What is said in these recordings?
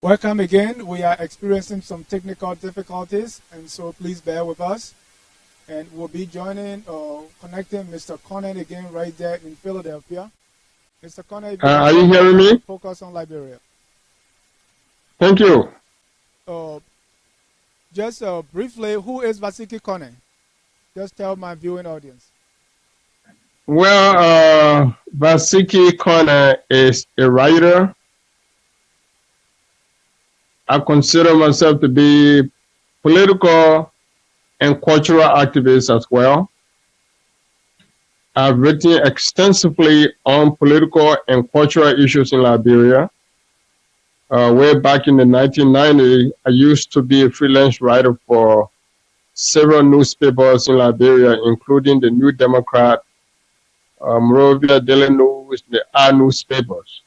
Welcome again. We are experiencing some technical difficulties, and so please bear with us. And we'll be joining or connecting Mr. Konneh again right there in Philadelphia. Mr. Konneh, are you hearing me? Focus on Liberia. Thank you. Just briefly, who is Nvasekie Konneh? Just tell my viewing audience. Well, Nvasekie Konneh is a writer. I consider myself to be political and cultural activist as well. I've written extensively on political and cultural issues in Liberia. Way back in the 1990s, I used to be a freelance writer for several newspapers in Liberia, including the New Democrat, Monrovia Daily News, the R newspapers.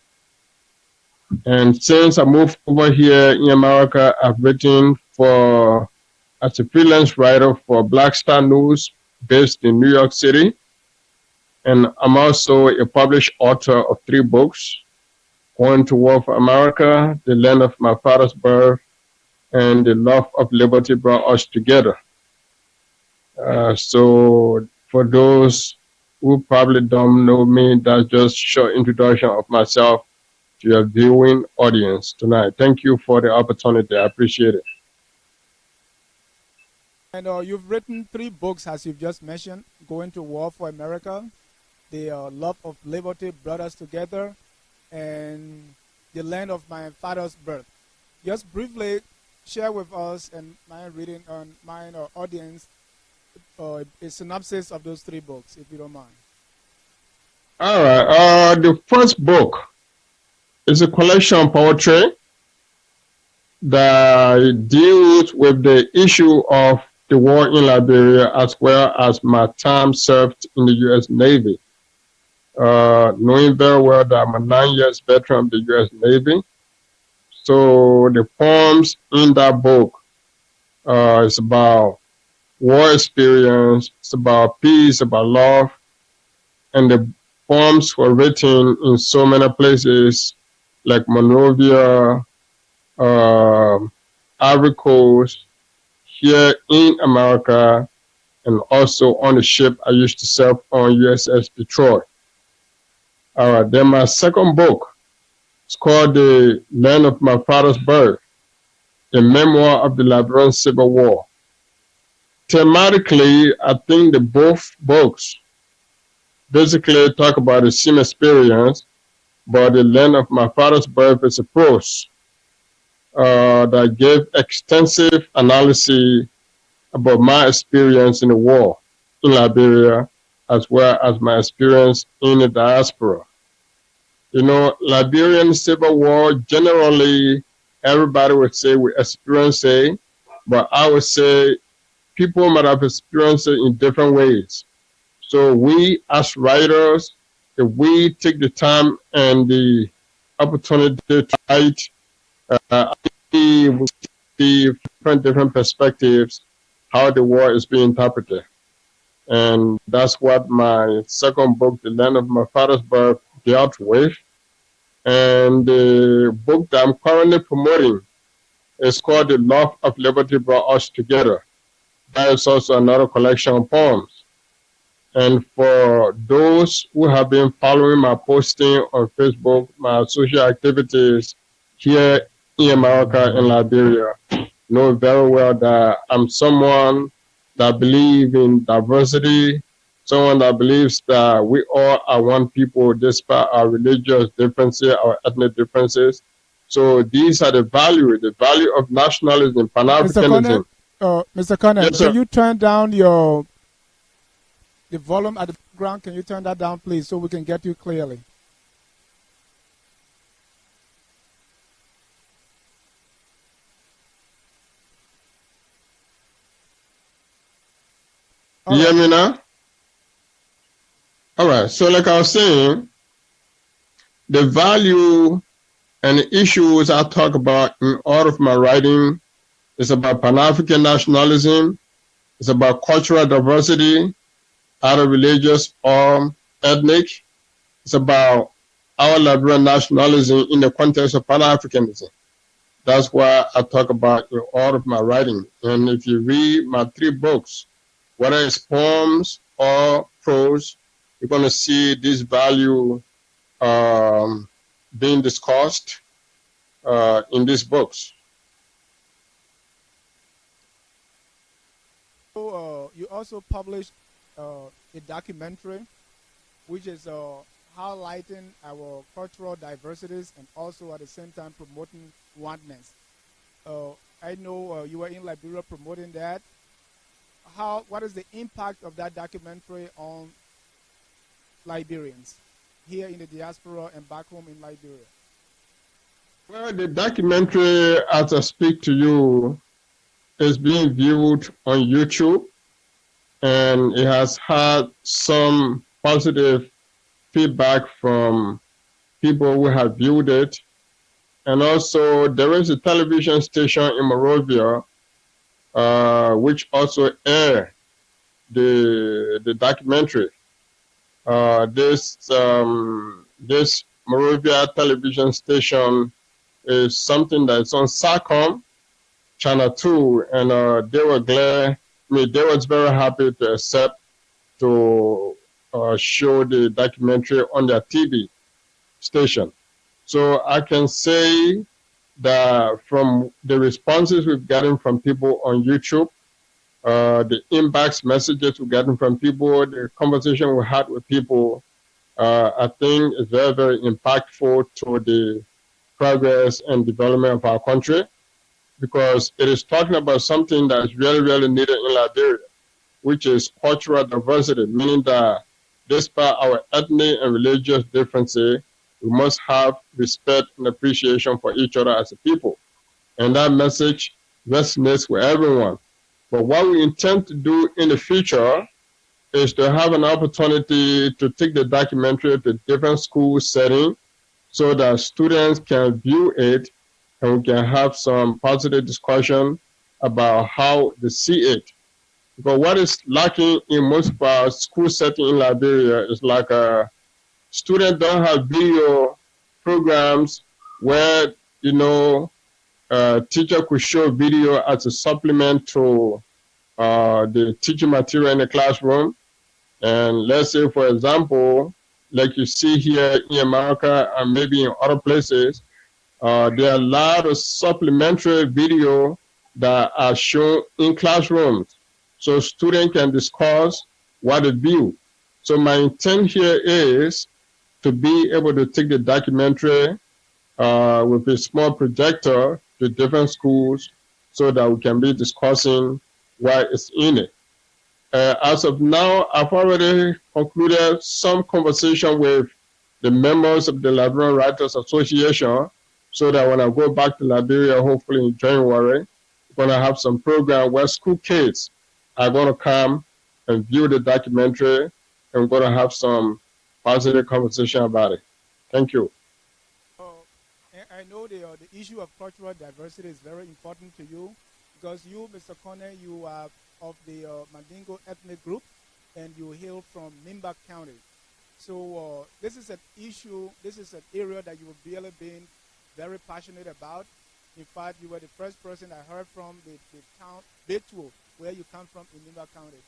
And since I moved over here in America, I've written as a freelance writer for Black Star News based in New York City. And I'm also a published author of 3 books, Going to War for America, The Land of My Father's Birth, and The Love of Liberty Brought Us Together. So for those who probably don't know me, that's just a short introduction of myself to your viewing audience tonight. Thank you for the opportunity. I appreciate it. And you've written 3 books, as you've just mentioned, Going to War for America, The Love of Liberty Brought Us Together, and The Land of My Father's Birth. Just briefly share with us and my audience a synopsis of those 3 books, if you don't mind. All right. The first book is a collection of poetry that deals with the issue of the war in Liberia, as well as my time served in the U.S. Navy. Knowing very well that I'm a 9 years veteran of the U.S. Navy. So the poems in that book is about war experience, it's about peace, about love, and the poems were written in so many places like Monrovia, Ivory Coast, here in America, and also on the ship I used to serve on USS Detroit. Then my second book is called The Land of My Father's Birth, a memoir of the Liberian Civil War. Thematically, I think the both books basically talk about the same experience, but The Land of My Father's Birth is a prose that gave extensive analysis about my experience in the war in Liberia, as well as my experience in the diaspora. You know, Liberian Civil War, generally, everybody would say we experienced it, but I would say people might have experienced it in different ways. So we, as writers, if we take the time and the opportunity to write, we will see different perspectives, how the war is being interpreted. And that's what my second book, The Land of My Father's Birth, dealt with. And the book that I'm currently promoting is called The Love of Liberty Brought Us Together. That is also another collection of poems. And for those who have been following my posting on Facebook, my social activities here in America and Liberia, know very well that I'm someone that believes in diversity, someone that believes that we all are one people despite our religious differences, our ethnic differences. So these are the value of nationalism, Pan-Africanism. Mr. Konneh, yes, can you turn down the volume at the background? Can you turn that down, please, so we can get you clearly? You hear me now? All right. So like I was saying, the value and the issues I talk about in all of my writing is about Pan-African nationalism. It's about cultural diversity, either religious or ethnic. It's about our Liberian nationalism in the context of Pan-Africanism. That's why I talk about in all of my writing. And if you read my 3 books, whether it's poems or prose, you're going to see this value being discussed in these books. So, you also published a documentary which is highlighting our cultural diversities and also at the same time promoting oneness. I know you were in Liberia promoting that. What is the impact of that documentary on Liberians here in the diaspora and back home in Liberia? Well, the documentary, as I speak to you, is being viewed on YouTube, and it has had some positive feedback from people who have viewed it. And also, there is a television station in Monrovia which also air the documentary. This Monrovia television station is something that's on SACOM, Channel 2, and they were glad. I mean, they was very happy to accept to show the documentary on their TV station. So I can say that from the responses we've gotten from people on YouTube, the inbox messages we've gotten from people, the conversation we had with people, I think is very, very impactful to the progress and development of our country, because it is talking about something that is really, really needed in Liberia, which is cultural diversity, meaning that despite our ethnic and religious differences, we must have respect and appreciation for each other as a people. And that message resonates with everyone. But what we intend to do in the future is to have an opportunity to take the documentary to different school settings so that students can view it and we can have some positive discussion about how they see it. But what is lacking in most of our school settings in Liberia is like students don't have video programs where, you know, teacher could show video as a supplement to the teaching material in the classroom. And let's say, for example, like you see here in America and maybe in other places, there are a lot of supplementary video that are shown in classrooms, so students can discuss what they view. So my intent here is to be able to take the documentary with a small projector to different schools so that we can be discussing what is in it. As of now, I've already concluded some conversation with the members of the Liberian Writers Association so that when I go back to Liberia, hopefully in January, we're going to have some program where school kids are going to come and view the documentary, and we're going to have some positive conversation about it. Thank you. I know the issue of cultural diversity is very important to you because you, Mr. Konneh, you are of the Mandingo ethnic group and you hail from Nimba County. So this is an issue, this is an area that you have really been very passionate about. In fact, you were the first person I heard from the town, Betuo, where you come from in Nimba County.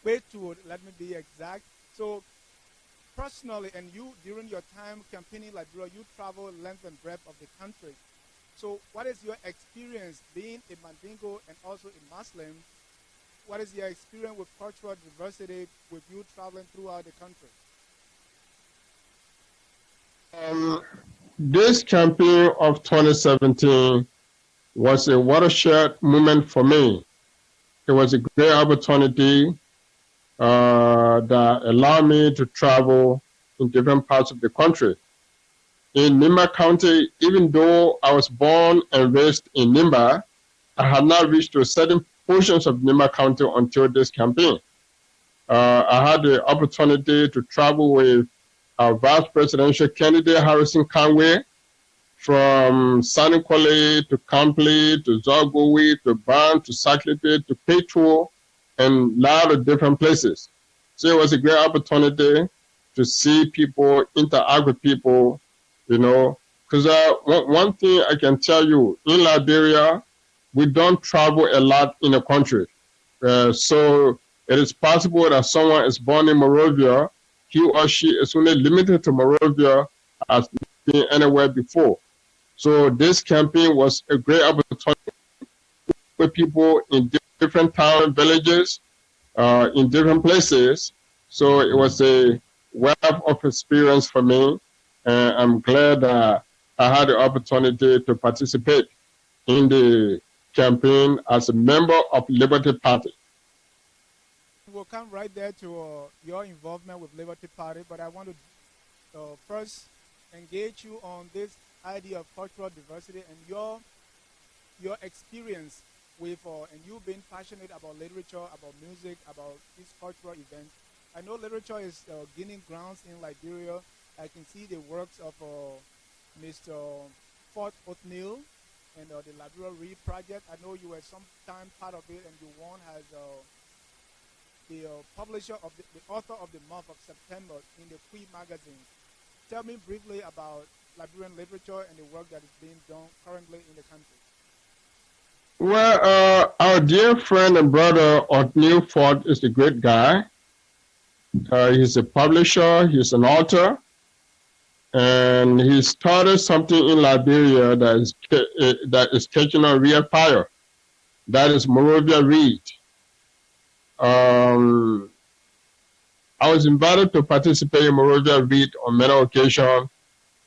Betuo, let me be exact. So personally, and you, during your time campaigning Liberia, you travel length and breadth of the country. So what is your experience being a Mandingo and also a Muslim? What is your experience with cultural diversity with you traveling throughout the country? This campaign of 2017 was a watershed moment for me. It was a great opportunity that allowed me to travel in different parts of the country. In Nimba County, even though I was born and raised in Nimba, I had not reached to certain portions of Nimba County until this campaign. I had the opportunity to travel with our vice presidential candidate, Harrison Conway, from Saniquale to Kampley to Zogowi to Ban to Saklipe to Petro and a lot of different places. So it was a great opportunity to see people, interact with people, you know, Because one thing I can tell you, in Liberia, we don't travel a lot in the country. So it is possible that someone is born in Monrovia, he or she is only limited to Monrovia as been anywhere before. So this campaign was a great opportunity for people in different towns, villages, in different places. So it was a wealth of experience for me, and I'm glad that I had the opportunity to participate in the campaign as a member of Liberty Party. We'll come right there to your involvement with Liberty Party, but I want to first engage you on this idea of cultural diversity and your experience with, and you being passionate about literature, about music, about these cultural events. I know literature is gaining grounds in Liberia. I can see the works of Mr. Fort Othniel and the Liberia Read Project. I know you were sometime part of it, and you won as the publisher of the author of the month of September in the Queen magazine. Tell me briefly about Liberian literature and the work that is being done currently in the country. Well, our dear friend and brother Othniel Ford is a great guy. He's a publisher, he's an author, and he started something in Liberia that is catching on real fire. That is Monrovia Read. I was invited to participate in Monrovia Read on many occasions,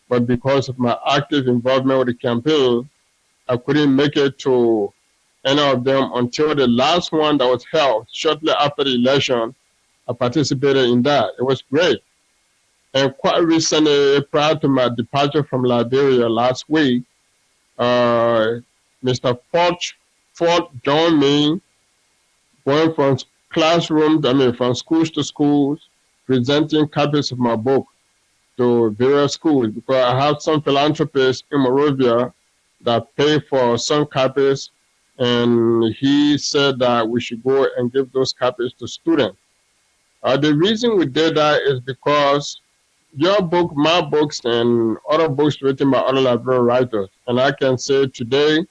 but because of my active involvement with the campaign, I couldn't make it to any of them until the last one that was held shortly after the election. I participated in that. It was great. And quite recently, prior to my departure from Liberia last week, Mr. Ford joined me going from from schools to schools, presenting copies of my book to various schools, because I have some philanthropists in Monrovia that pay for some copies, and he said that we should go and give those copies to students. The reason we did that is because your book, my books, and other books written by other Liberian writers, and I can say today,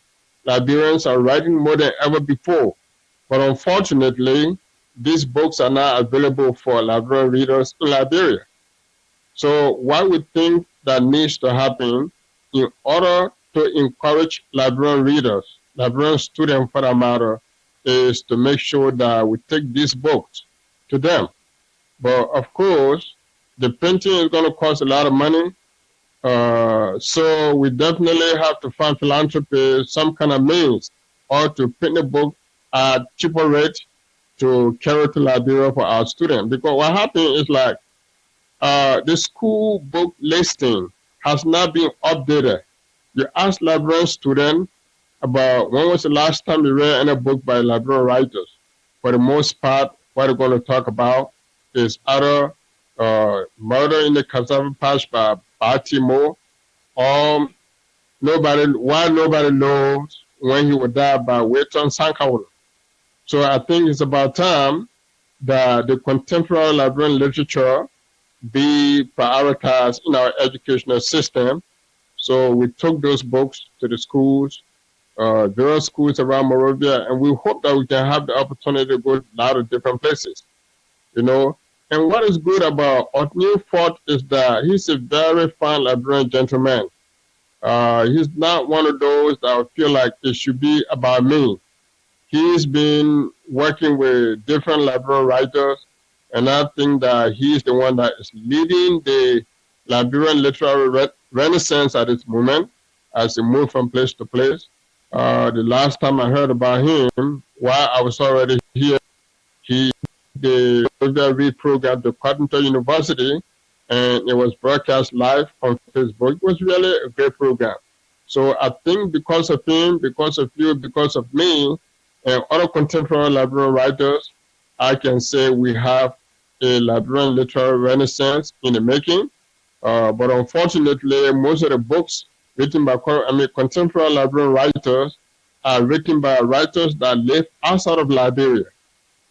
Liberians are writing more than ever before. But unfortunately, these books are not available for Liberian readers in Liberia. So what we think that needs to happen in order to encourage Liberian readers, Liberian students for that matter, is to make sure that we take these books to them. But of course, the printing is going to cost a lot of money. So we definitely have to find philanthropy, some kind of means, or to print the book at cheaper rate to carry to Liberia for our students. Because what happened is the school book listing has not been updated. You ask Liberian students about when was the last time you read any book by Liberian writers. For the most part, what we're going to talk about is either Murder in the Cassava Patch by Baltimore, or Why Nobody Knows When He Would Die by Wayton Sankawolo. So I think it's about time that the contemporary Liberian literature be prioritized in our educational system. So we took those books to the schools, various schools around Monrovia, and we hope that we can have the opportunity to go to a lot of different places, And what is good about Othniel Ford is that he's a very fine Liberian gentleman. He's not one of those that I feel like it should be about me. He's been working with different Liberian writers, and I think that he's the one that is leading the Liberian literary renaissance at this moment as he moves from place to place. The last time I heard about him, while I was already here, he did the Read program to Konneh University, and it was broadcast live on Facebook. It was really a great program. So I think because of him, because of you, because of me, and other contemporary Liberian writers, I can say we have a Liberian literary renaissance in the making. But unfortunately, most of the books written by contemporary Liberian writers are written by writers that live outside of Liberia.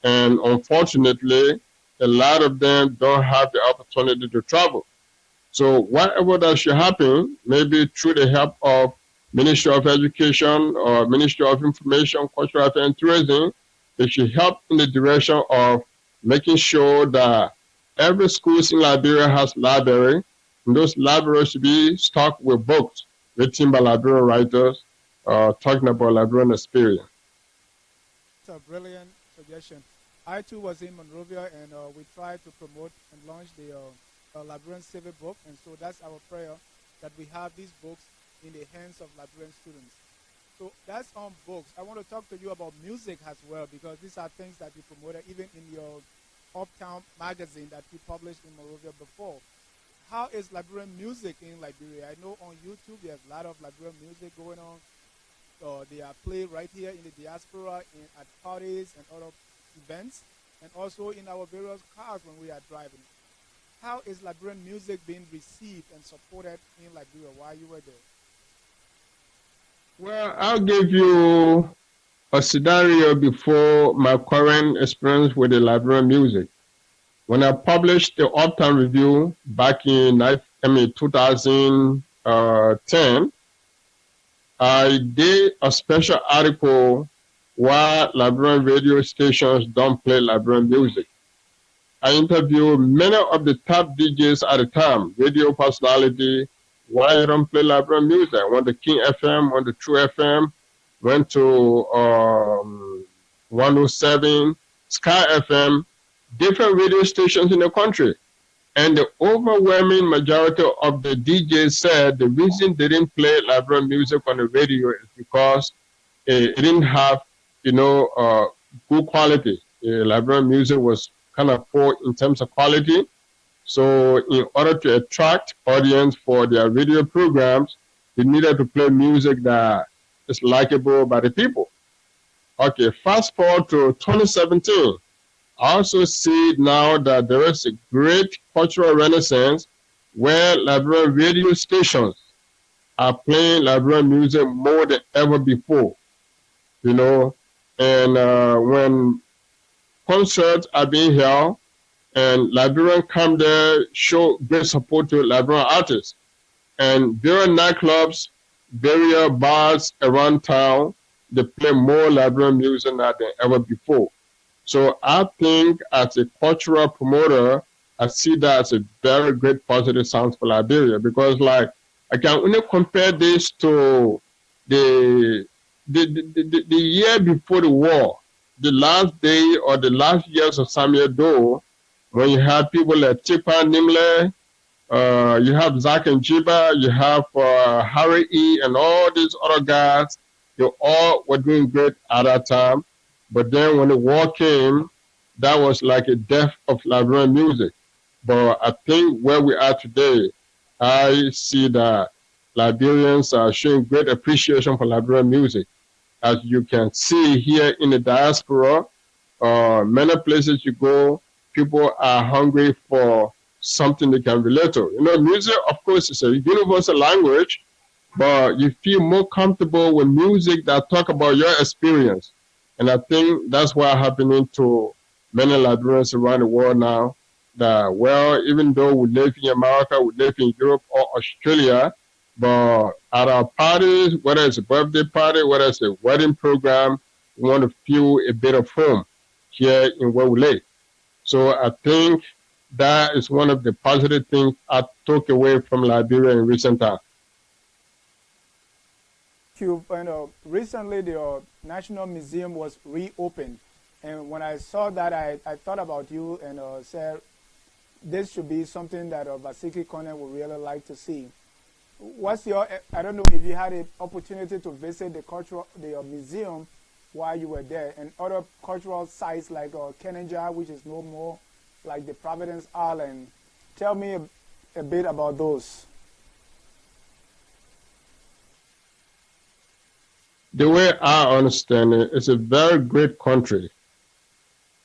And unfortunately, a lot of them don't have the opportunity to travel. So whatever that should happen, maybe through the help of Ministry of Education or Ministry of Information, Cultural Affairs and Tourism, they should help in the direction of making sure that every school in Liberia has library, and those libraries should be stocked with books written by Liberian writers talking about Liberian experience. It's a brilliant suggestion. I too was in Monrovia, and we tried to promote and launch the Liberian Civic Book, and so that's our prayer, that we have these books in the hands of Liberian students. So that's on books. I want to talk to you about music as well, because these are things that you promoted even in your Uptown magazine that you published in Monrovia before. How is Liberian music in Liberia? I know on YouTube there's a lot of Liberian music going on. They are played right here in the diaspora, at parties and other events, and also in our various cars when we are driving. How is Liberian music being received and supported in Liberia while you were there? Well, I'll give you a scenario before my current experience with the Liberian music. When I published the Uptown Review back in 2010, I did a special article why Liberian radio stations don't play Liberian music. I interviewed many of the top DJs at the time, radio personality, why you don't play Liberian music. I went to King FM, went to True FM, went to 107, Sky FM, different radio stations in the country. And the overwhelming majority of the DJs said the reason they didn't play Liberian music on the radio is because it didn't have, good quality. Liberian music was kind of poor in terms of quality. So in order to attract audience for their radio programs, they needed to play music that is likable by the people. Okay, fast forward to 2017. I also see now that there is a great cultural renaissance where Liberian radio stations are playing Liberian music more than ever before, and when concerts are being held and Liberians come there, show great support to Liberian artists. And various nightclubs, various bars around town, they play more Liberian music now than ever before. So I think as a cultural promoter, I see that as a very great positive sound for Liberia, because I can only compare this to the year before the war, the last day or the last years of Samuel Doe, when you have people like Tipa Nimle, you have Zach and Jiba, you have Harry E, and all these other guys, they all were doing great at that time. But then when the war came, that was like a death of Liberian music. But I think where we are today, I see that Liberians are showing great appreciation for Liberian music. As you can see here in the diaspora, many places you go, people are hungry for something they can relate to. Music, of course, is a universal language, but you feel more comfortable with music that talk about your experience. And I think that's what's happening to many Liberians around the world now, that, well, even though we live in America, we live in Europe or Australia, but at our parties, whether it's a birthday party, whether it's a wedding program, we want to feel a bit of home here in where we live. So I think that is one of the positive things I took away from Liberia in recent times. Recently the National Museum was reopened, and when I saw that, I thought about you and said this should be something that Nvasekie Konneh would really like to see. What's your, I don't know if you had an opportunity to visit the museum while you were there, and other cultural sites like Konneh, which is no more like the Providence Island. Tell me a bit about those. The way I understand it, it's a very great country.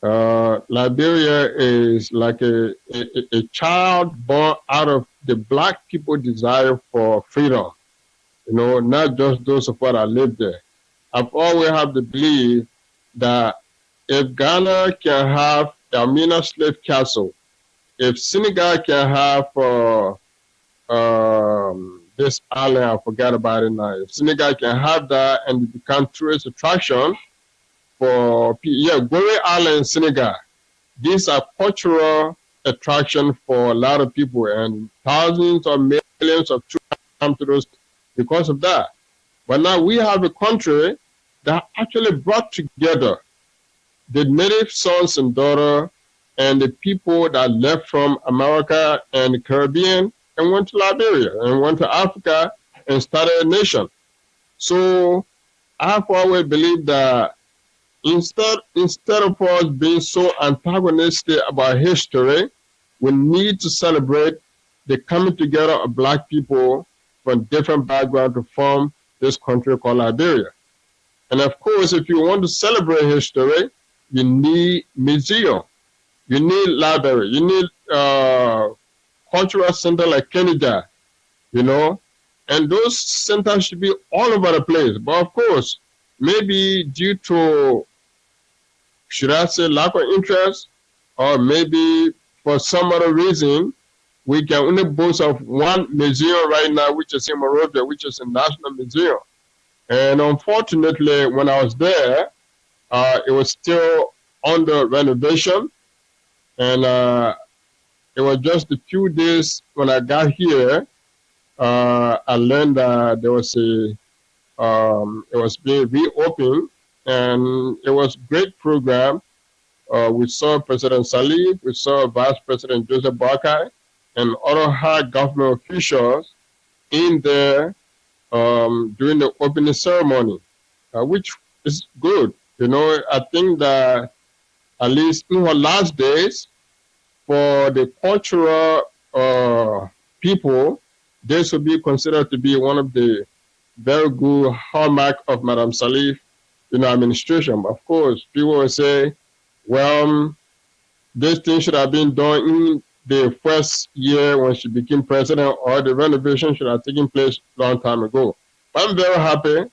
Liberia is like a child born out of the black people's desire for freedom. Not just those of us that live there. I've always had the belief that if Ghana can have Elmina Slave Castle, if Senegal can have this island, I forgot about it now. If Senegal can have that and it become tourist attraction for Gorée Island in Senegal. These are cultural attraction for a lot of people, and thousands or millions of tourists come to those because of that. But now we have a country that actually brought together the native sons and daughters and the people that left from America and the Caribbean and went to Liberia and went to Africa and started a nation. So I've always believed that instead of us being so antagonistic about history, we need to celebrate the coming together of Black people from different backgrounds to form this country called Liberia. And of course, if you want to celebrate history, you need museum, you need library, you need cultural center like Konneh, you know, and those centers should be all over the place. But of course, maybe due to, should I say, lack of interest, or maybe for some other reason, we can only boast of one museum right now, which is in Monrovia, which is a national museum. And unfortunately, when I was there, it was still under renovation. And it was just a few days when I got here, I learned that there was it was being reopened, and it was a great program. We saw President Salif, we saw Vice President Joseph Boakai, and other high government officials in there during the opening ceremony, which is good. You know, I think that at least in our last days, for the cultural people, this would be considered to be one of the very good hallmark of Madame Salif, administration. Of course, people will say, well, this thing should have been done in the first year when she became president, or the renovation should have taken place a long time ago. But I'm very happy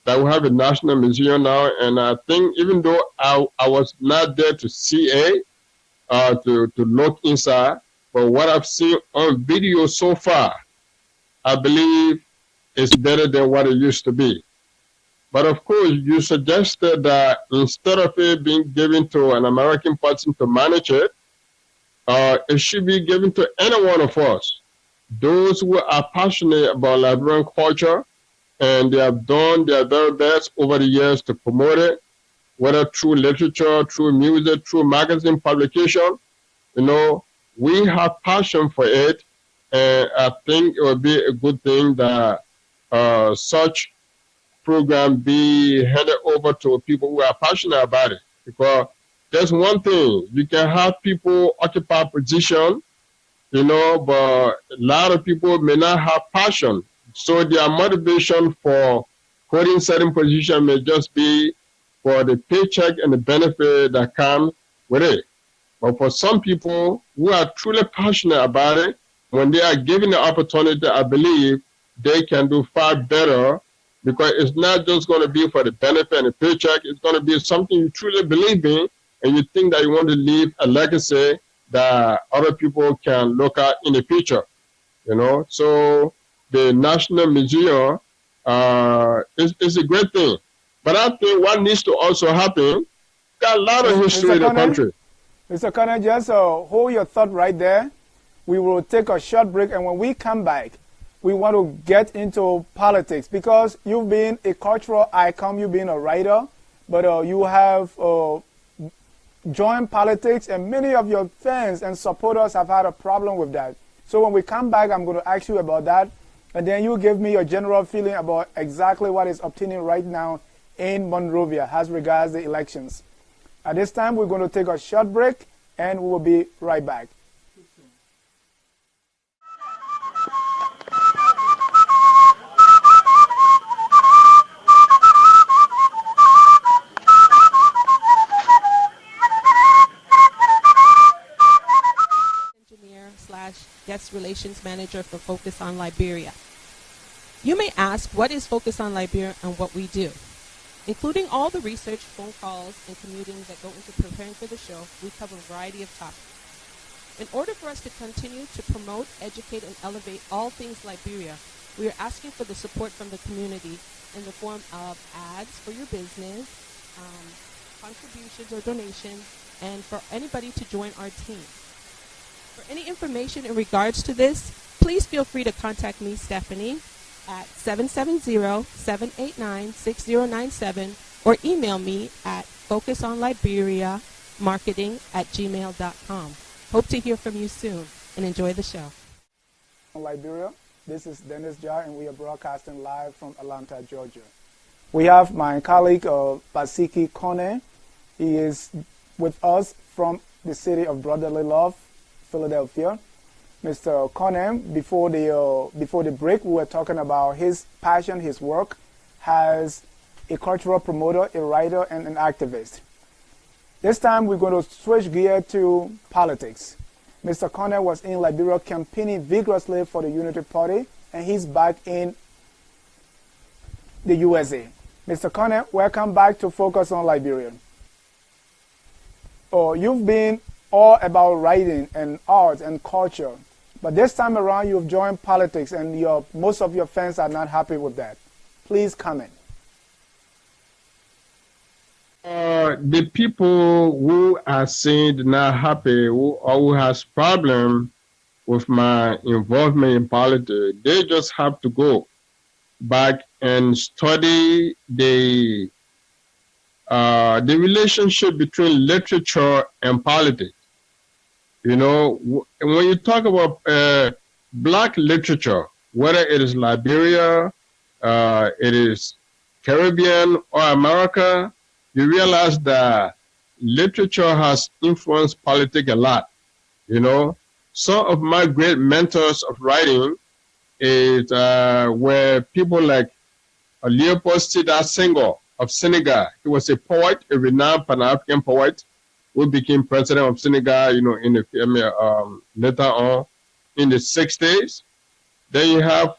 that we have a national museum now, and I think even though I was not there to see it, to look inside, but what I've seen on video so far, I believe it's better than what it used to be. But of course, you suggested that instead of it being given to an American person to manage it, it should be given to any one of us. Those who are passionate about Liberian culture, and they have done their very best over the years to promote it, whether through literature, through music, through magazine publication. We have passion for it, and I think it would be a good thing that such program be handed over to people who are passionate about it. Because there's one thing, you can have people occupy position, but a lot of people may not have passion. So their motivation for holding certain position may just be for the paycheck and the benefit that come with it. But for some people who are truly passionate about it, when they are given the opportunity, I believe they can do far better, because it's not just going to be for the benefit and the paycheck. It's going to be something you truly believe in, and you think that you want to leave a legacy that other people can look at in the future. So the National Museum is a great thing. But I think what needs to also happen, got a lot of history in the country. Mr. Konneh, just hold your thought right there. We will take a short break, and when we come back, we want to get into politics, because you've been a cultural icon, you've been a writer, but you have joined politics, and many of your fans and supporters have had a problem with that. So when we come back, I'm going to ask you about that, and then you give me your general feeling about exactly what is obtaining right now in Monrovia as regards the elections. At this time, we're going to take a short break, and we will be right back. Guest Relations Manager for Focus on Liberia. You may ask, what is Focus on Liberia and what we do? Including all the research, phone calls, and commuting that go into preparing for the show, we cover a variety of topics. In order for us to continue to promote, educate, and elevate all things Liberia, we are asking for the support from the community in the form of ads for your business, contributions or donations, and for anybody to join our team. For any information in regards to this, please feel free to contact me, Stephanie, at 770-789-6097 or email me at focusonliberiamarketing@gmail.com. Hope to hear from you soon and enjoy the show. Liberia, this is Dennis Jar, and we are broadcasting live from Atlanta, Georgia. We have my colleague, Nvasekie Konneh. He is with us from the city of Brotherly Love, Philadelphia. Mr. Konneh, before the break, we were talking about his passion, his work as a cultural promoter, a writer, and an activist. This time, we're going to switch gear to politics. Mr. Konneh was in Liberia campaigning vigorously for the Unity Party, and he's back in the USA. Mr. Konneh, welcome back to Focus on Liberia. Oh, you've been all about writing and art and culture, but this time around you've joined politics, and most of your fans are not happy with that. Please comment. The people who are saying they're not happy, who has problem with my involvement in politics, they just have to go back and study the relationship between literature and politics. You know, when you talk about black literature, whether it is Liberia, it is Caribbean or America, you realize that literature has influenced politics a lot. You know, some of my great mentors of writing were people like Leopold Sédar Senghor of Senegal. He was a poet, a renowned Pan-African poet who became president of Senegal, you know, later on in the 60s. Then you have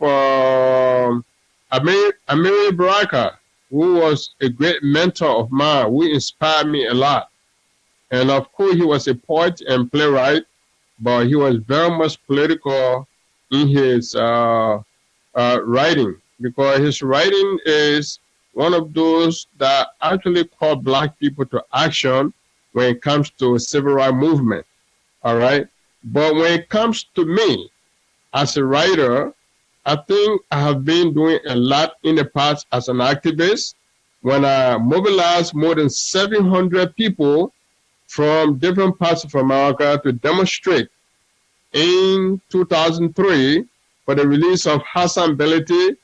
Amiri Baraka, who was a great mentor of mine, who inspired me a lot. And of course, he was a poet and playwright, but he was very much political in his writing, because his writing is one of those that actually call black people to action when it comes to civil rights movement, all right? But when it comes to me as a writer, I think I have been doing a lot in the past as an activist when I mobilized more than 700 people from different parts of America to demonstrate in 2003 for the release of Hassan Beliti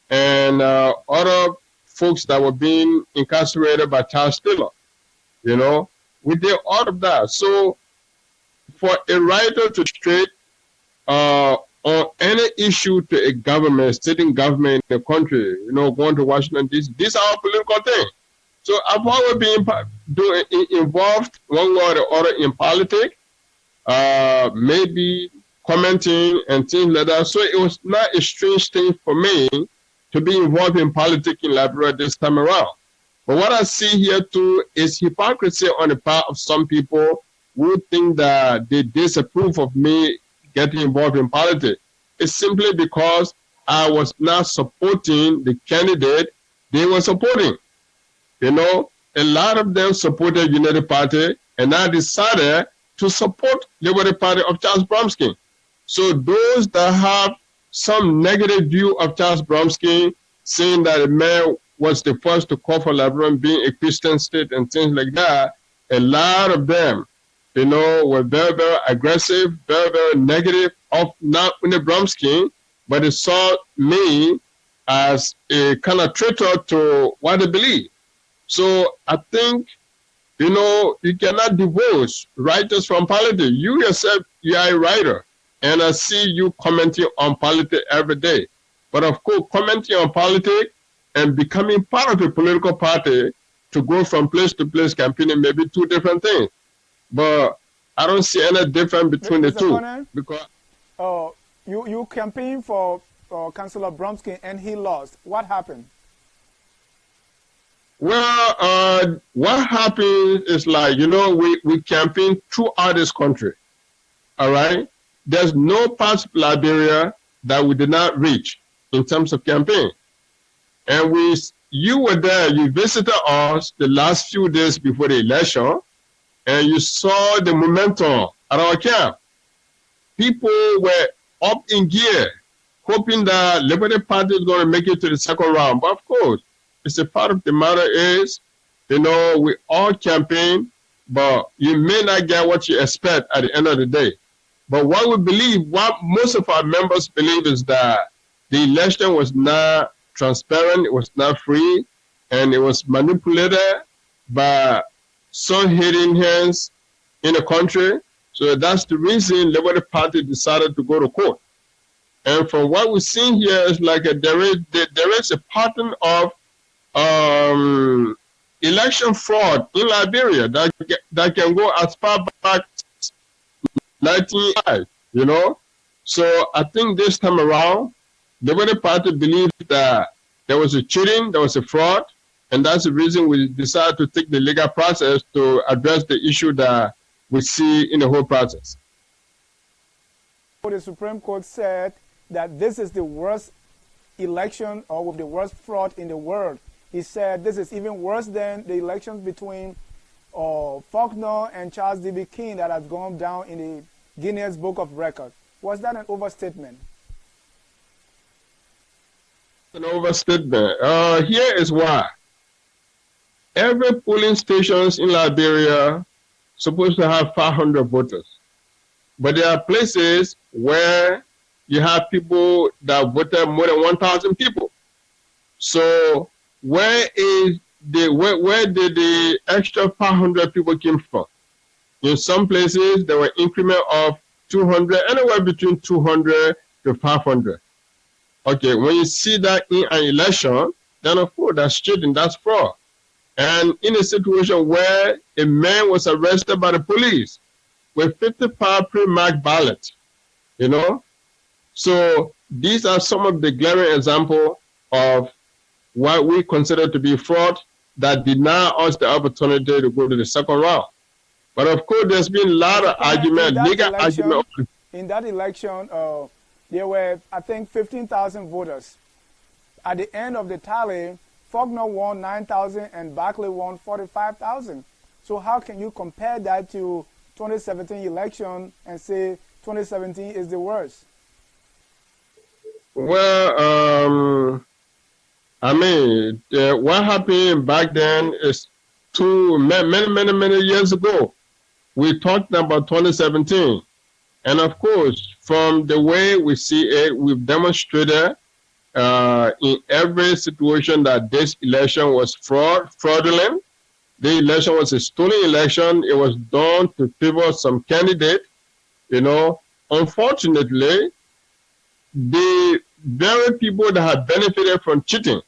and other folks that were being incarcerated by Charles Taylor. You know, we did all of that. So for a writer to straight on any issue to a government, sitting government in the country, you know, going to Washington, these are political things. So I've always been involved one way or the other in politics, maybe commenting and things like that. So it was not a strange thing for me to be involved in politics in Liberia this time around. But what I see here too is hypocrisy on the part of some people who think that they disapprove of me getting involved in politics. It's simply because I was not supporting the candidate they were supporting. You know, a lot of them supported Unity Party, and I decided to support Liberty Party of Charles Bromsky. So those that have some negative view of Charles Bromsky, saying that the man was the first to call for Liberia being a Christian state and things like that, a lot of them, you know, were very, very aggressive, very, very negative of not only Bromsky, but they saw me as a kind of traitor to what they believe. So I think, you know, you cannot divorce writers from politics. You yourself, you are a writer, and I see you commenting on politics every day. But of course, commenting on politics and becoming part of a political party to go from place to place campaigning may be two different things. But I don't see any difference between the two. Konneh, because you campaigned for Councillor Bromsky and he lost. What happened? Well, what happened is, like, you know, we campaign throughout this country. all right? There's no parts of Liberia that we did not reach in terms of campaign. And you were there, you visited us the last few days before the election, and you saw the momentum at our camp. People were up in gear, hoping that Liberty Party is going to make it to the second round. But of course, it's a part of the matter is, we all campaign, but you may not get what you expect at the end of the day. But what we believe, what most of our members believe, is that the election was not transparent, it was not free, and it was manipulated by some hidden hands in the country. So that's the reason Liberty Party decided to go to court. And from what we're seeing here is like there is a pattern of election fraud in Liberia that can go as far back as 1985, So I think this time around, the Liberty Party believes that there was a cheating, there was a fraud, and that's the reason we decided to take the legal process to address the issue that we see in the whole process. The Supreme Court said that this is the worst election or with the worst fraud in the world. He said this is even worse than the elections between Faulkner and Charles D.B. King that has gone down in the Guinness Book of Records. Was that an overstatement? An overstatement. Here is why. Every polling stations in Liberia supposed to have 500 voters. But there are places where you have people that voted more than 1,000 people. So where did the extra 500 people came from? In some places, there were increment of 200, anywhere between 200 to 500. Okay, when you see that in an election, then of course that's cheating, that's fraud. And in a situation where a man was arrested by the police with 55 pre-marked ballots, So these are some of the glaring examples of what we consider to be fraud that deny us the opportunity to go to the second round. But of course, there's been a lot of argument, legal argument. In that election, there were, I think, 15,000 voters. At the end of the tally, Faulkner won 9,000 and Barkley won 45,000. So how can you compare that to 2017 election and say 2017 is the worst? Well, what happened back then is many years ago. We talked about 2017. And of course, from the way we see it, we've demonstrated in every situation that this election was fraudulent. The election was a stolen election. It was done to favor some candidate. Unfortunately, the very people that have benefited from cheating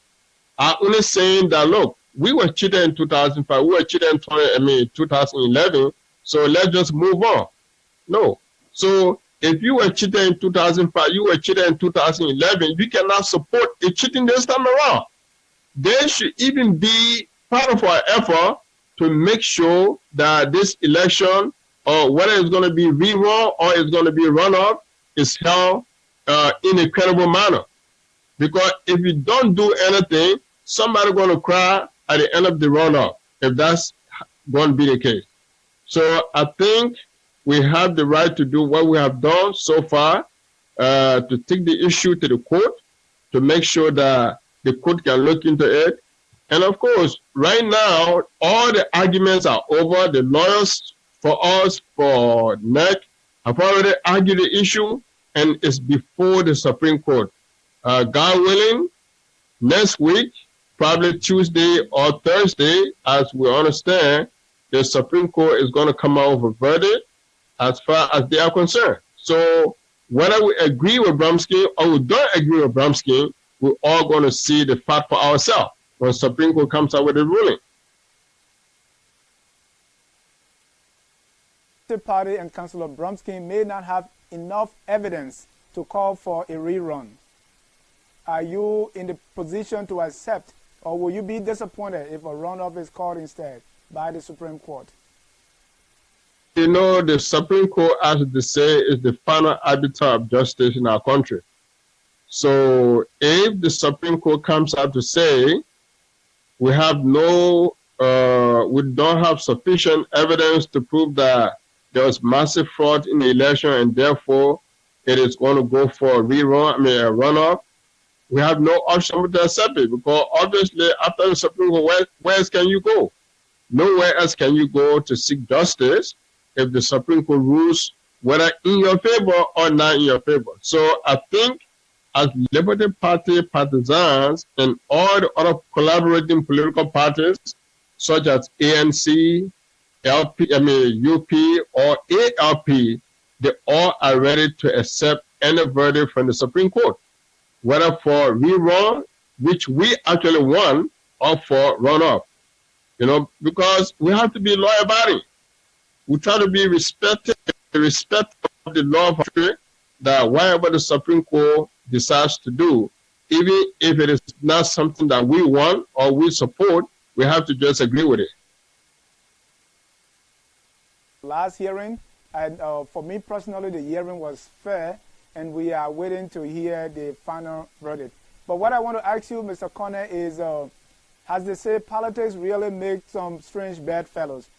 are only saying that, look, we were cheated in 2005, we were cheated in 2011, so let's just move on. No. So if you were cheated in 2005, you were cheated in 2011, you cannot support a cheating this time around. There should even be part of our effort to make sure that this election, or whether it's going to be rerun or it's going to be runoff, is held in a credible manner. Because if you don't do anything, somebody's going to cry at the end of the runoff, if that's going to be the case. So I think we have the right to do what we have done so far, to take the issue to the court, to make sure that the court can look into it. And of course, right now, all the arguments are over. The lawyers for us, for NEC, have already argued the issue, and it's before the Supreme Court. God willing, next week, probably Tuesday or Thursday, as we understand, the Supreme Court is going to come out with a verdict as far as they are concerned. So whether we agree with Bromsky or we don't agree with Bromsky, we're all going to see the fact for ourselves when the Supreme Court comes out with a ruling. The party and Councillor Bromsky may not have enough evidence to call for a rerun. Are you in the position to accept, or will you be disappointed if a runoff is called instead by the Supreme Court? You know, the Supreme Court, as they say, is the final arbiter of justice in our country. So if the Supreme Court comes out to say we don't have sufficient evidence to prove that there was massive fraud in the election and therefore it is going to go for a runoff, we have no option but to accept it, because obviously after the Supreme Court, where else can you go? Nowhere else can you go to seek justice if the Supreme Court rules whether in your favor or not in your favor. So I think as Liberty Party partisans and all the other collaborating political parties, such as ANC, UP, or ALP, they all are ready to accept any verdict from the Supreme Court, whether for rerun, which we actually won, or for runoff. You know, because we have to be law-abiding. We try to be respectful of the law of country, that whatever the Supreme Court decides to do, even if it is not something that we want or we support, we have to just agree with it. Last hearing, and for me personally, the hearing was fair, and we are waiting to hear the final verdict. But what I want to ask you, Mr. Konneh, is, as they say, politics really makes some strange bedfellows.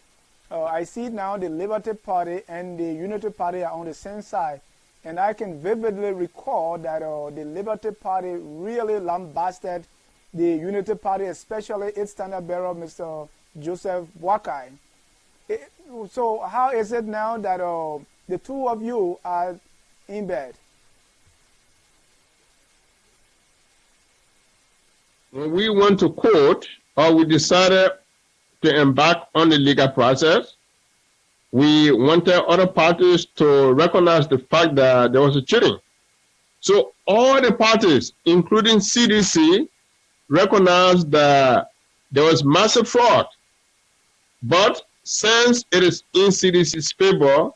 I see now the Liberty Party and the Unity Party are on the same side. And I can vividly recall that the Liberty Party really lambasted the Unity Party, especially its standard bearer, Mr. Joseph Boakai. So how is it now that the two of you are in bed? When we went to court, or we decided to embark on the legal process, we wanted other parties to recognize the fact that there was a cheating. So all the parties, including CDC, recognized that there was massive fraud. But since it is in CDC's favor,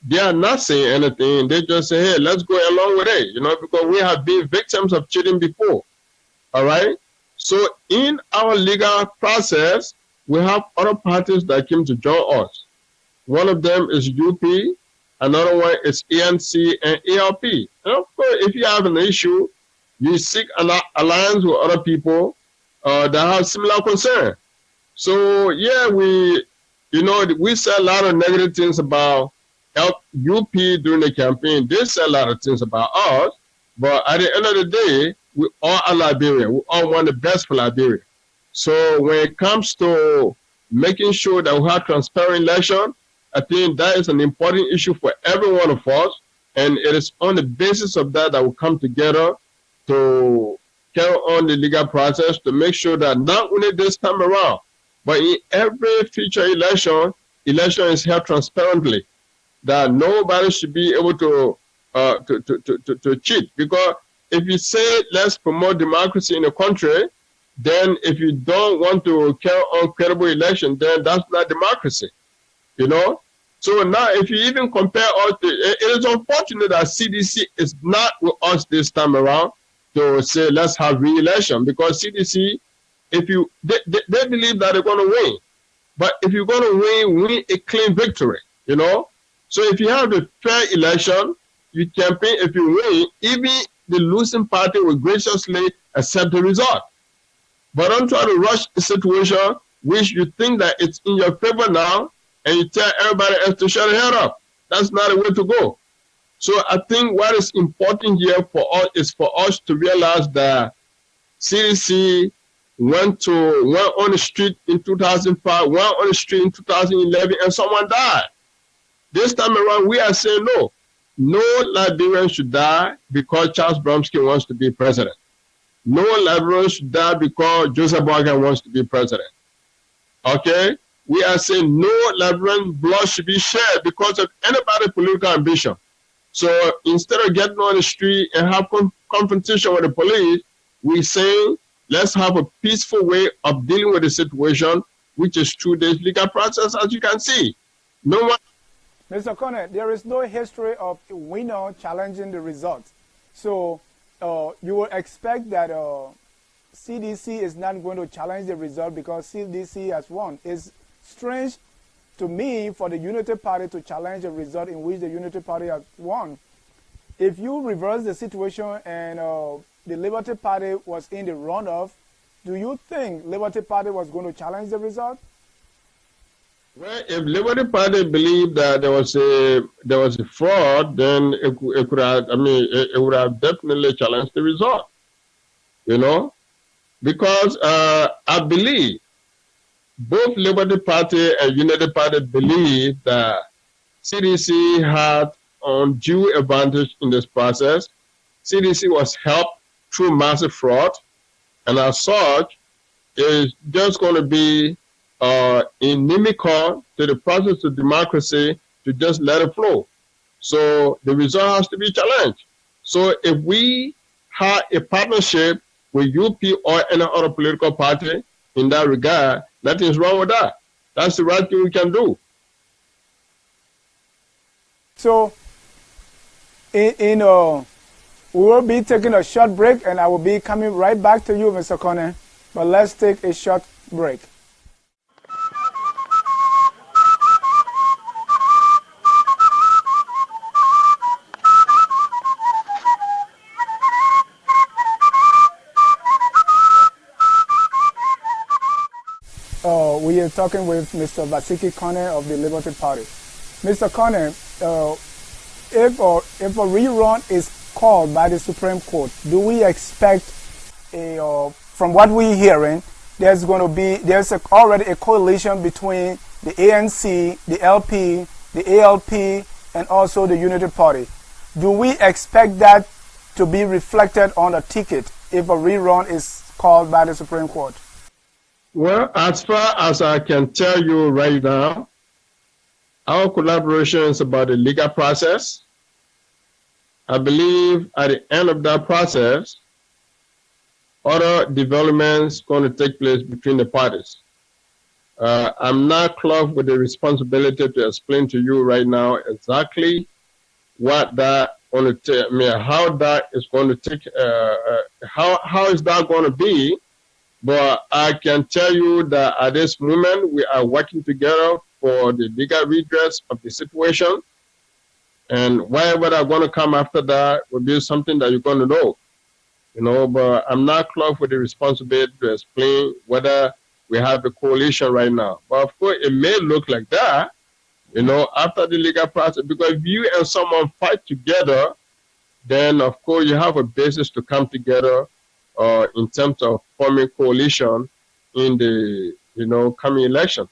they are not saying anything. They just say, hey, let's go along with it, you know, because we have been victims of cheating before. All right? So in our legal process, we have other parties that came to join us. One of them is UP, another one is ANC and ALP. And of course, if you have an issue, you seek an alliance with other people that have similar concern. So yeah, we said a lot of negative things about UP during the campaign. They said a lot of things about us, but at the end of the day, we all are Liberia. We all want the best for Liberia. So when it comes to making sure that we have transparent election, I think that is an important issue for every one of us, and it is on the basis of that that we come together to carry on the legal process to make sure that not only this time around, but in every future election is held transparently, that nobody should be able to cheat. Because if you say let's promote democracy in the country, then if you don't want to carry on credible election, then that's not democracy. You know, so now if you even compare us, it is unfortunate that CDC is not with us this time around to say let's have re-election, because CDC, they believe that they're going to win, but if you're going to win a clean victory, you know. So if you have a fair election, you campaign. If you win, even the losing party will graciously accept the result. But don't try to rush a situation which you think that it's in your favor now, and you tell everybody else to shut their head up. That's not a way to go. So I think what is important here for us is for us to realize that CDC went on the street in 2005, went on the street in 2011, and someone died. This time around, we are saying no. No Liberian should die because Charles Bromsky wants to be president. No Liberian should die because Joseph Boakai wants to be president. Okay? We are saying no Liberian blood should be shed because of anybody's political ambition. So instead of getting on the street and have confrontation with the police, we're saying let's have a peaceful way of dealing with the situation, which is through this legal process, as you can see. No one. Mr. Konneh, there is no history of a winner challenging the results. So you would expect that CDC is not going to challenge the result because CDC has won. It's strange to me, for the Unity Party to challenge a result in which the Unity Party has won. If you reverse the situation and the Liberty Party was in the runoff, do you think Liberty Party was going to challenge the result? Well, if Liberty Party believed that there was a fraud, then it could have, it would have definitely challenged the result. Because I believe both Liberty Party and Unity Party believe that CDC had undue advantage in this process. CDC was helped through massive fraud, and as such, it's just going to be inimical to the process of democracy to just let it flow. So the result has to be challenged. So if we have a partnership with UP or any other political party in that regard, nothing's wrong with that. That's the right thing we can do. So, we will be taking a short break, and I will be coming right back to you, Mr. Konneh. But let's take a short break. We are talking with Mr. Nvasekie Konneh of the Liberty Party. Mr. Konneh, if a rerun is called by the Supreme Court, do we expect, from what we're hearing, there's already a coalition between the ANC, the LP, the ALP, and also the Unity Party. Do we expect that to be reflected on a ticket if a rerun is called by the Supreme Court? Well, as far as I can tell you right now, our collaboration is about the legal process. I believe at the end of that process, other developments going to take place between the parties. I'm not clogged with the responsibility to explain to you right now exactly what that going to how that is going to take, how is that going to be. But I can tell you that at this moment, we are working together for the legal redress of the situation. And whatever are going to come after that will be something that you're going to know. But I'm not clogged with the responsibility to explain whether we have a coalition right now. But of course, it may look like that, after the legal process, because if you and someone fight together, then of course you have a basis to come together in terms of forming coalition in the coming election.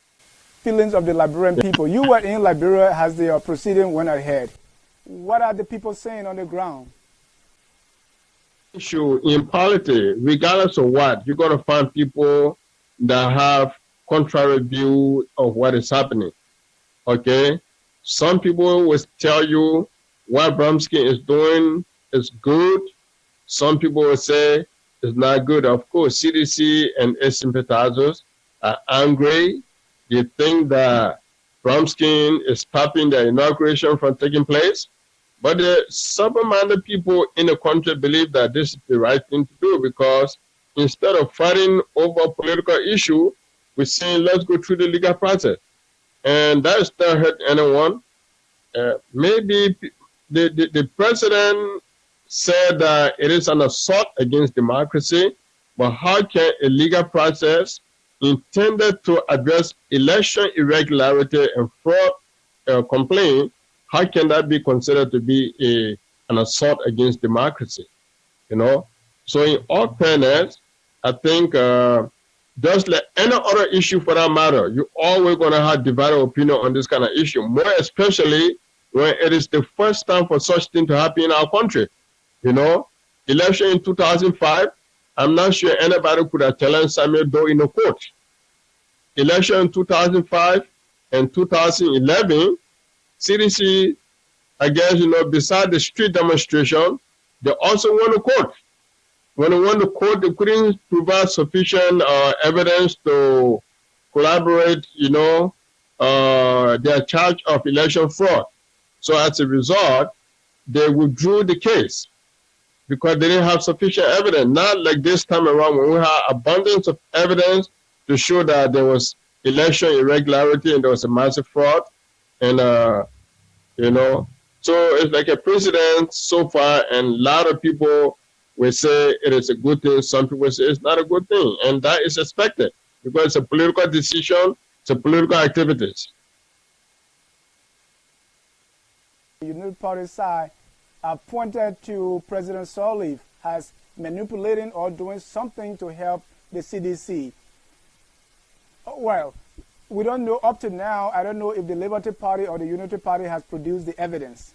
Feelings of the Liberian people. You were in Liberia as the proceeding went ahead. What are the people saying on the ground? Issue in politics, regardless of what, you're going to find people that have contrary view of what is happening. Okay, some people will tell you what Bromsky is doing is good. Some people will say it's not good. Of course, CDC and its sympathizers are angry. They think that Bromsky is stopping the inauguration from taking place. But the sober-minded people in the country believe that this is the right thing to do, because instead of fighting over a political issue, we're saying let's go through the legal process. And that does not hurt anyone. Maybe the president said that it is an assault against democracy, but how can a legal process intended to address election irregularity and fraud complaint, how can that be considered to be an assault against democracy? So in all fairness, I think just like any other issue for that matter, you're always going to have divided opinion on this kind of issue, more especially when it is the first time for such thing to happen in our country. Election in 2005, I'm not sure anybody could have challenged Samuel Doe in a court. Election in 2005 and 2011, CDC, I guess, beside the street demonstration, they also went to court. When they went to court, they couldn't provide sufficient evidence to collaborate, their charge of election fraud. So as a result, they withdrew the case because they didn't have sufficient evidence. Not like this time around when we have abundance of evidence to show that there was election irregularity and there was a massive fraud. And, you know, so it's like a precedent so far, and a lot of people will say it is a good thing. Some people say it's not a good thing. And that is expected because it's a political decision, it's a political activities. The United Party side pointed to President Sirleaf as manipulating or doing something to help the CDC. Well, we don't know up to now. I don't know if the Liberty Party or the Unity Party has produced the evidence.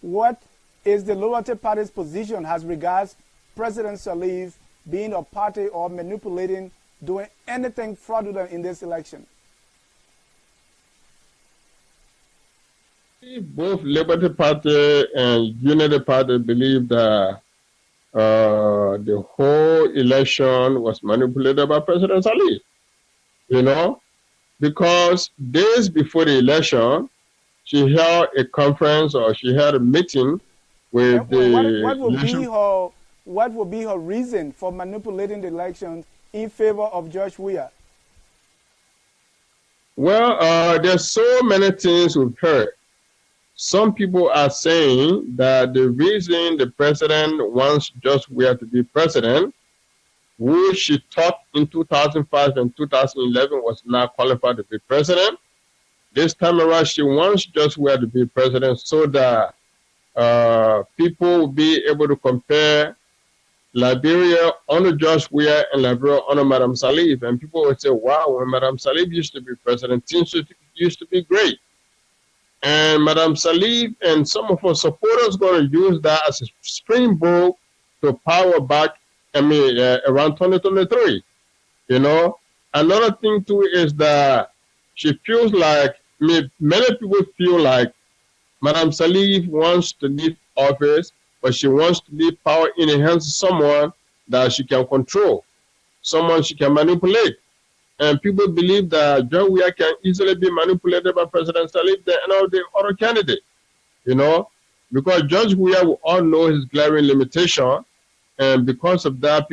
What is the Liberty Party's position as regards President Sirleaf being a party or manipulating, doing anything fraudulent in this election? Both Liberty Party and Unity Party believe that the whole election was manipulated by President Sirleaf, you know, because days before the election, she held a conference or she had a meeting with what would be her reason for manipulating the elections in favor of George Weah? Well, there's so many things we've heard. Some people are saying that the reason the president wants George Weah to be president, who she thought in 2005 and 2011 was not qualified to be president, this time around she wants George Weah to be president so that people will be able to compare Liberia under George Weah and Liberia under Madam Sirleaf. And people would say, wow, when Madam Sirleaf used to be president, things used to be great. And Madam Sirleaf and some of her supporters going to use that as a springboard to power back, around 2023. You know, another thing too is that she feels like, many people feel like Madam Sirleaf wants to leave office, but she wants to leave power in the hands of someone that she can control, someone she can manipulate. And people believe that George Weah can easily be manipulated by President Sirleaf and all the other candidates, you know, because George Weah will all know his glaring limitation. And because of that,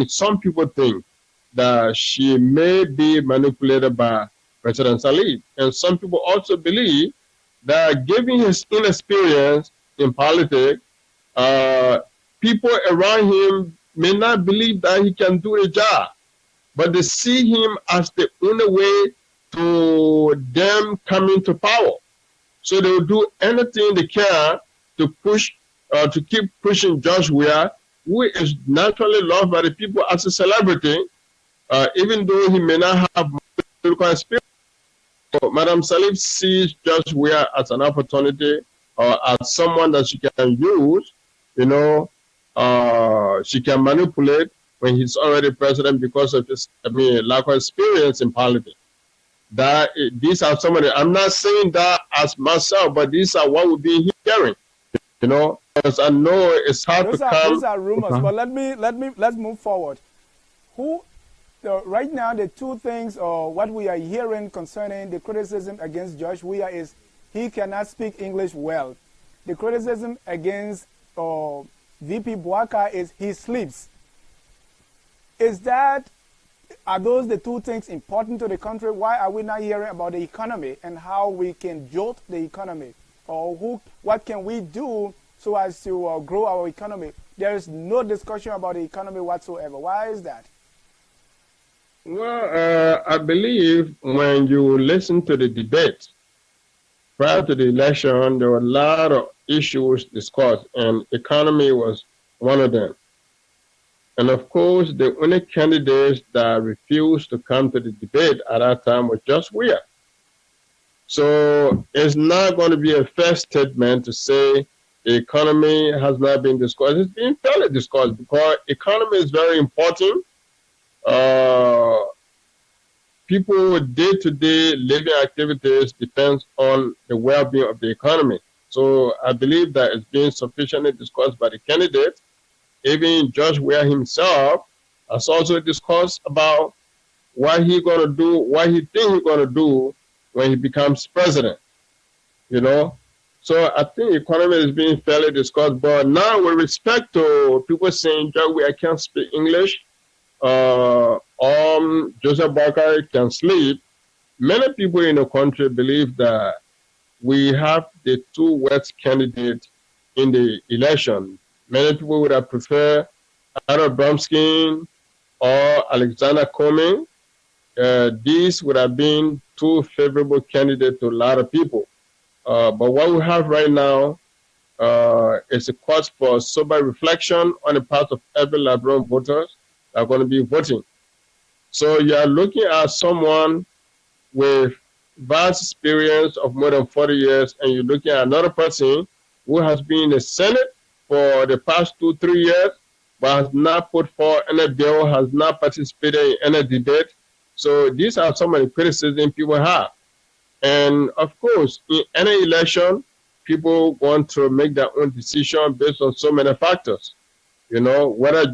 some people think that she may be manipulated by President Sirleaf. And some people also believe that given his inexperience in politics, people around him may not believe that he can do the job, but they see him as the only way to them coming to power. So they will do anything they can to push, to keep pushing George Weah, who is naturally loved by the people as a celebrity, even though he may not have political experience. So Madam Sirleaf sees George Weah as an opportunity or as someone that she can use, you know, she can manipulate when he's already president because of his, lack of experience in politics. These are some of the, I'm not saying that as myself, but these are what we've been hearing, you know, because I know it's hard to come. Those are rumors, but let's move forward. Right now, the two things, or what we are hearing concerning the criticism against George Weah is he cannot speak English well. The criticism against VP Boaka is he sleeps. Are those the two things important to the country? Why are we not hearing about the economy and how we can jolt the economy? Or what can we do so as to grow our economy? There is no discussion about the economy whatsoever. Why is that? Well, I believe when you listen to the debate prior to the election, there were a lot of issues discussed, and economy was one of them. And of course, the only candidates that refused to come to the debate at that time was George Weah. So it's not going to be a fair statement to say the economy has not been discussed. It's been fairly discussed because economy is very important. People day-to-day living activities depends on the well-being of the economy. So I believe that it's been sufficiently discussed by the candidates. Even George Weah himself has also discussed about what he's going to do, what he thinks he's going to do when he becomes president, you know. So I think economy is being fairly discussed. But now with respect to people saying George Weah can't speak English, Joseph Boakai can sleep, Many people in the country believe that we have the two worst candidates in the election. Many people would have preferred Aaron Bromskin or Alexander Konneh. These would have been two favorable candidates to a lot of people. But what we have right now is a cause for sober reflection on the part of every Liberian voters that are going to be voting. So you are looking at someone with vast experience of more than 40 years, and you're looking at another person who has been in the Senate for the past 2-3 years, but has not put forward any bill, has not participated in any debate. So these are some of the criticisms people have. And of course, in any election, people want to make their own decision based on so many factors. You know, whether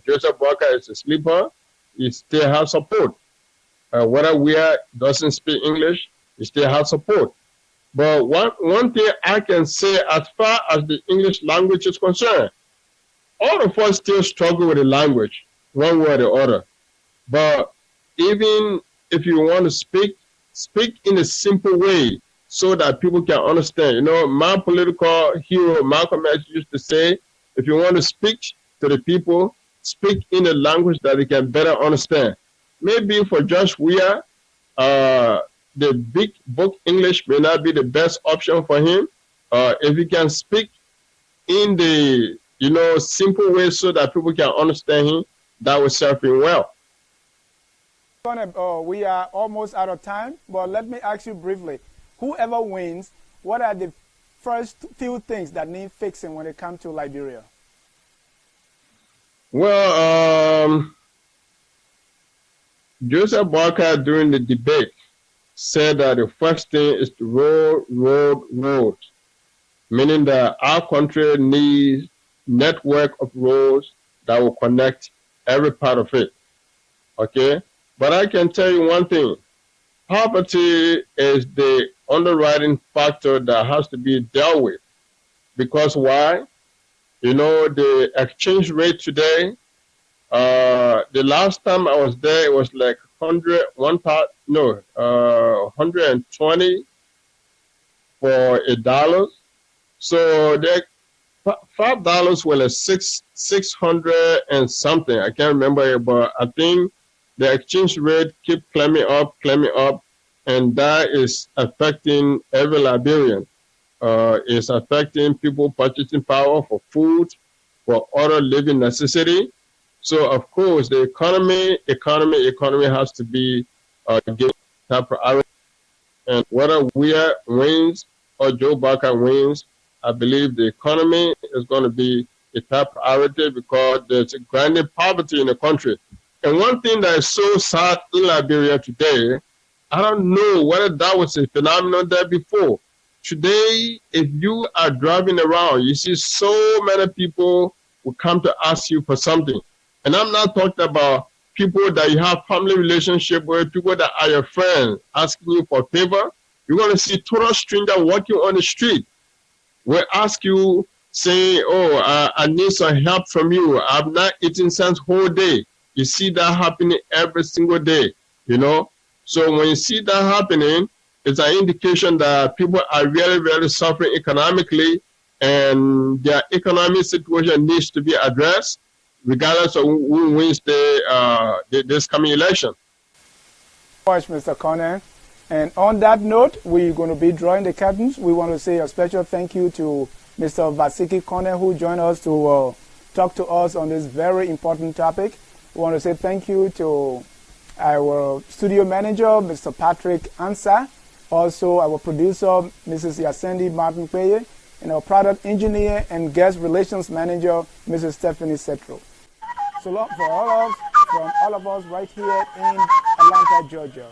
Joseph Walker is a sleeper, he still has support. Whether we doesn't speak English, he still has support. But one thing I can say, as far as the English language is concerned, all of us still struggle with the language, one way or the other. But even if you want to speak in a simple way so that people can understand. You know, my political hero, Malcolm X, used to say, if you want to speak to the people, speak in a language that they can better understand. Maybe for Josh Weir, the big book English may not be the best option for him. If he can speak in the, simple way so that people can understand him, that will serve him well. We are almost out of time, but let me ask you briefly. Whoever wins, what are the first few things that need fixing when it comes to Liberia? Well, Joseph Barker during the debate said that the first thing is to road, meaning that our country needs network of roads that will connect every part of it. Okay? But I can tell you one thing. Poverty is the underwriting factor that has to be dealt with. Because why? The exchange rate today, the last time I was there, it was like 120 for $1. So $5 was like 600 and something. I can't remember it, but I think the exchange rate keep climbing up, and that is affecting every Liberian. It's affecting people purchasing power for food, for other living necessity. So of course, the economy has to be given top priority. And whether Weir wins or Joe Barker wins, I believe the economy is going to be a top priority because there's a grinding poverty in the country. And one thing that is so sad in Liberia today, I don't know whether that was a phenomenon there before. Today, if you are driving around, you see so many people will come to ask you for something. And I'm not talking about people that you have family relationship with, people that are your friends asking you for a favor. You're going to see total stranger walking on the street. Will ask you, saying, I need some help from you. I've not eaten since whole day. You see that happening every single day, So when you see that happening, it's an indication that people are really, really suffering economically, and their economic situation needs to be addressed, regardless of who wins this coming election. Thank you, Mr. Konneh. And on that note, we're going to be drawing the curtains. We want to say a special thank you to Mr. Nvasekie Konneh, who joined us to talk to us on this very important topic. We want to say thank you to our studio manager, Mr. Patrick Ansa, also our producer, Mrs. Yasendi Martin Peye, and our product engineer and guest relations manager, Mrs. Stephanie Setro. So long from all of us right here in Atlanta, Georgia.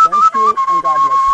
Thank you and God bless you.